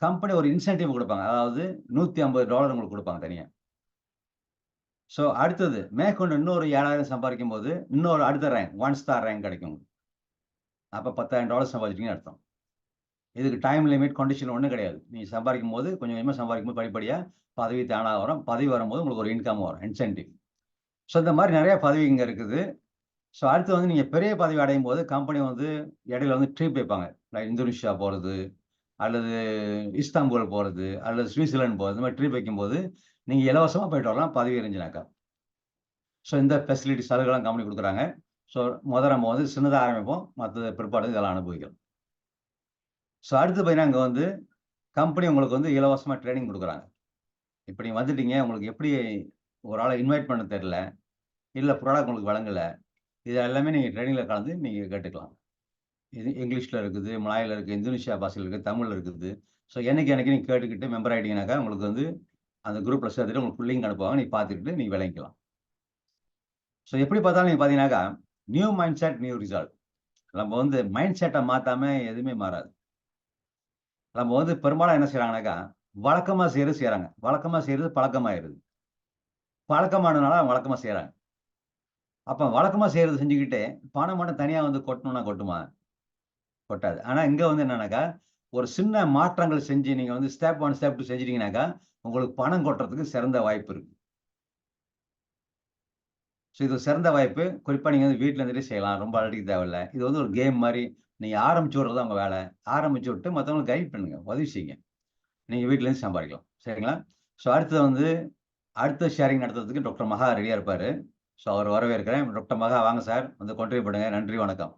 Speaker 1: கம்பெனி ஒரு இன்சென்டிவ் குடுப்பாங்க. அதாவது $150 உங்களுக்கு குடுப்பாங்க தனியா. ஸோ அடுத்தது மேற்கொண்டு இன்னொரு 7000 சம்பாதிக்கும்போது, இன்னொரு அடுத்த ரேங்க் 1 ஸ்டார் ரேங்க் கிடைக்கும். அப்ப $10,000 சம்பாதிச்சிட்டீங்கன்னு அர்த்தம். இதுக்கு டைம் லிமிட், கண்டிஷன் ஒண்ணும் கிடையாது. நீங்க சம்பாரிக்கும்போது கொஞ்சம் கொஞ்சமா சம்பாரிக்கும்போது படிப்படியா பதவி தானா வரும். பதவி வரும்போது உங்களுக்கு ஒரு இன்கம் வரும். இன்சென்டிவ். ஸோ இந்த மாரி நெறைய பதவி இங்க இருக்குது. ஸோ அடுத்து வந்து நீங்க பெரிய பதவி அடையும்போது கம்பெனி வந்து இடையில வந்து ட்ரிப் வைப்பாங்க. லைக் இந்தோனேஷியா போறது, அல்லது இஸ்தான்புல் போறது, அல்லது ஸ்விட்சர்லாந்து போறது. இந்த மாரி ட்ரிப் வைக்கும்போது நீங்க இலவசமா போயிட்டு வரலாம் பதவி இருந்துச்சுனாக்கா. ஸோ இந்த ஃபெசிலிட்டி சலுகைலாம் கம்பெனி குடுக்குறாங்க. ஸோ நம்ம வந்து சின்னதா ஆரம்பிப்போம். மத்தது பிற்பாடு இதெல்லாம் அனுபவிக்கலாம். ஸோ அடுத்து பார்த்தீங்கன்னா, அங்க வந்து கம்பெனி உங்களுக்கு வந்து இலவசமா ட்ரெய்னிங் குடுக்குறாங்க. இப்ப நீங்க வந்துட்டீங்க. உங்களுக்கு எப்படி ஒரு ஆள இன்வைட் பண்ண தெரியல. இல்ல ப்ராடக்ட் உங்களுக்கு வழங்கல. இது எல்லாமே நீங்க ட்ரெய்னிங்ல கலந்து நீங்க கேட்டுக்கலாம். இது இங்கிலீஷ்ல இருக்குது, மலாய்ல இருக்கு, இந்தோனேஷியா பாஷையில இருக்கு, தமிழ்ல இருக்குது. ஸோ என்னைக்கு என்னைக்கு நீங்க கேட்டுக்கிட்டு மெம்பர் ஆயிட்டீங்கன்னாக்கா, உங்களுக்கு வந்து அந்த குரூப்ல சேர்த்துட்டு உங்களுக்கு லிங்க் அனுப்புவாங்க. நீங்க பார்த்துக்கிட்டு நீங்க விளங்கிக்கலாம். ஸோ எப்படி பார்த்தாலும் நீங்க பார்த்தீங்கன்னாக்கா, new mind set, new result. நம்ம வந்து மைண்ட் செட்ட மாத்தாம எதுவுமே மாறாது. நம்ம வந்து பெரும்பாலும் என்ன செய்றாங்கன்னாக்கா, வழக்கமா செய்றது செய்றாங்க. வழக்கமா செய்றது பழக்கமாயிருது. பழக்கமானதுனால அவங்க வழக்கமா செய்றாங்க. அப்ப வழக்கமா செய்றத செஞ்சுக்கிட்டே, பணம் மட்டும் தனியா வந்து கொட்டணும்னா கொட்டுமா? கொட்டாது. ஆனா இங்க வந்து என்னன்னாக்கா, ஒரு சின்ன மாற்றங்கள் செஞ்சு நீங்க வந்து ஸ்டெப் 1, ஸ்டெப் 2 செஞ்சுட்டீங்கன்னாக்கா, உங்களுக்கு பணம் கொட்டுறதுக்கு சிறந்த வாய்ப்பு இருக்கு. ஸோ இது ஒரு சிறந்த வாய்ப்பு. குறிப்பா நீங்க வந்து வீட்ல இருந்துட்டே செய்யலாம். ரொம்ப அலட்டிக்க தேவையில்ல. இது வந்து ஒரு கேம் மாரி. நீங்க ஆரம்பிச்சு விடுறது தான் உங்க வேல. ஆரம்பிச்சு விட்டு மத்தவங்களுக்கு கைட் பண்ணுங்க. உதவி செய்யுங்க. நீங்க வீட்ல இருந்து சம்பாரிக்கலாம். சரிங்களா? ஸோ அடுத்தது வந்து அடுத்த ஷேரிங் நடத்துறதுக்கு டாக்டர் மகா ரெடியா இருப்பாரு. ஸோ அவர வரவேற்கிறேன். டாக்டர் மகா வாங்க சார். வந்து கன்டின்யூ பண்ணுங்க. நன்றி, வணக்கம்.